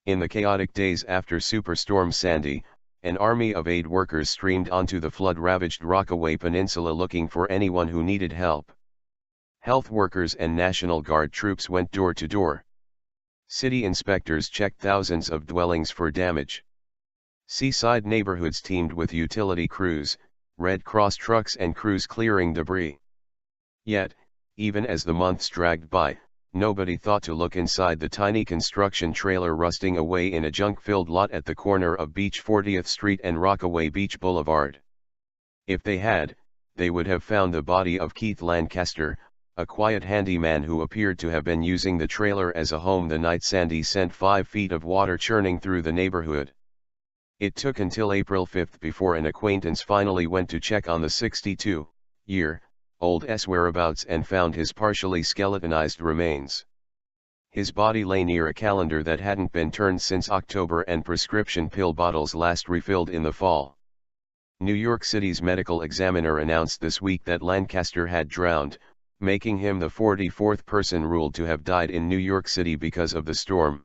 In the chaotic days after Superstorm Sandy, an army of aid workers streamed onto the flood-ravaged Rockaway Peninsula looking for anyone who needed help. Health workers and National Guard troops went door to door. City inspectors checked thousands of dwellings for damage. Seaside neighborhoods teemed with utility crews, Red Cross trucks and crews clearing debris. Yet, even as the months dragged by, nobody thought to look inside the tiny construction trailer rusting away in a junk-filled lot at the corner of Beach 40th Street and Rockaway Beach Boulevard. If they had, they would have found the body of Keith Lancaster, a quiet handyman who appeared to have been using the trailer as a home the night Sandy sent 5 feet of water churning through the neighborhood. It took until April 5 before an acquaintance finally went to check on the 62-year-old's whereabouts and found his partially skeletonized remains. His body lay near a calendar that hadn't been turned since October and prescription pill bottles last refilled in the fall. New York City's medical examiner announced this week that Lancaster had drowned, making him the 44th person ruled to have died in New York City because of the storm.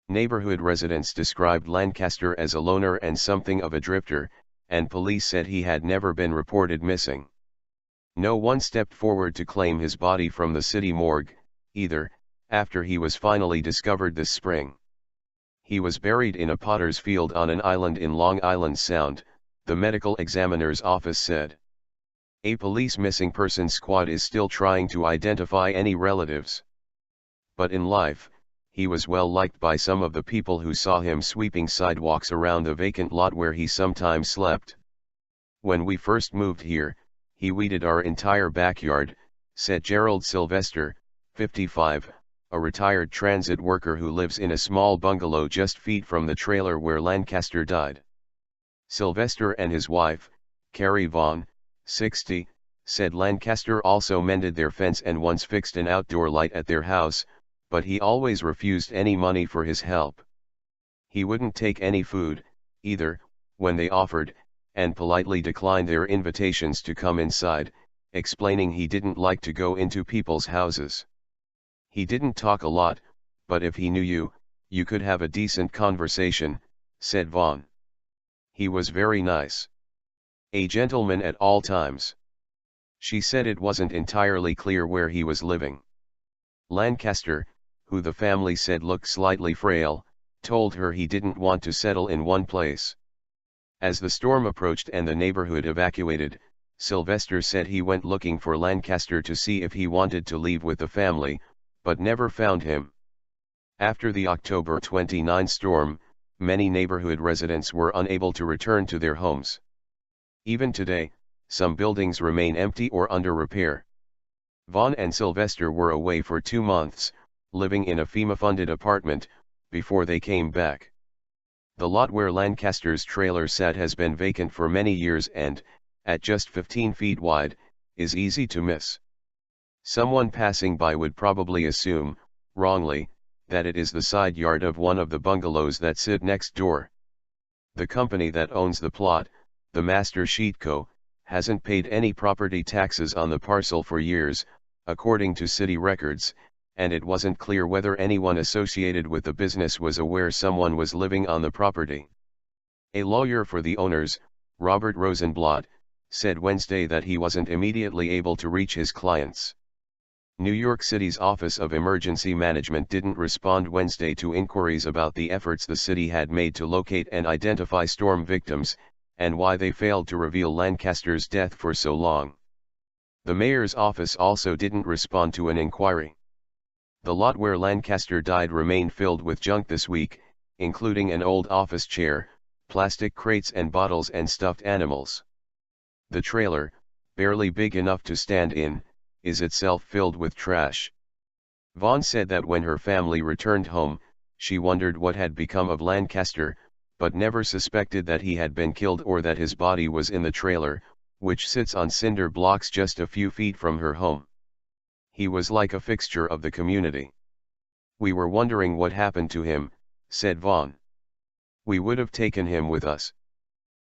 Neighborhood residents described Lancaster as a loner and something of a drifter, and police said he had never been reported missing. No one stepped forward to claim his body from the city morgue, either, after he was finally discovered this spring. He was buried in a potter's field on an island in Long Island Sound, the medical examiner's office said. A police missing persons squad is still trying to identify any relatives. But in life, he was well liked by some of the people who saw him sweeping sidewalks around the vacant lot where he sometimes slept. When we first moved here, he weeded our entire backyard, said Gerald Sylvester, 55, a retired transit worker who lives in a small bungalow just feet from the trailer where Lancaster died. Sylvester and his wife, Carrie Vaughn, 60, said Lancaster also mended their fence and once fixed an outdoor light at their house, but he always refused any money for his help. He wouldn't take any food, either, when they offered, and politely declined their invitations to come inside, explaining he didn't like to go into people's houses. He didn't talk a lot, but if he knew you, you could have a decent conversation, said Vaughn. He was very nice. A gentleman at all times. She said it wasn't entirely clear where he was living. Lancaster, who the family said looked slightly frail, told her he didn't want to settle in one place. As the storm approached and the neighborhood evacuated, Sylvester said he went looking for Lancaster to see if he wanted to leave with the family, but never found him. After the October 29 storm, many neighborhood residents were unable to return to their homes. Even today, some buildings remain empty or under repair. Vaughn and Sylvester were away for 2 months, living in a FEMA-funded apartment, before they came back. The lot where Lancaster's trailer sat has been vacant for many years and, at just 15 feet wide, is easy to miss. Someone passing by would probably assume, wrongly, that it is the side yard of one of the bungalows that sit next door. The company that owns the plot, the Master Sheet Co., hasn't paid any property taxes on the parcel for years, according to city records, and it wasn't clear whether anyone associated with the business was aware someone was living on the property. A lawyer for the owners, Robert Rosenblatt, said Wednesday that he wasn't immediately able to reach his clients. New York City's Office of Emergency Management didn't respond Wednesday to inquiries about the efforts the city had made to locate and identify storm victims, and why they failed to reveal Lancaster's death for so long. The mayor's office also didn't respond to an inquiry. The lot where Lancaster died remained filled with junk this week, including an old office chair, plastic crates and bottles and stuffed animals. The trailer, barely big enough to stand in, is itself filled with trash. Vaughn said that when her family returned home, she wondered what had become of Lancaster, but never suspected that he had been killed or that his body was in the trailer, which sits on cinder blocks just a few feet from her home. He was like a fixture of the community. We were wondering what happened to him, said Vaughn. We would have taken him with us.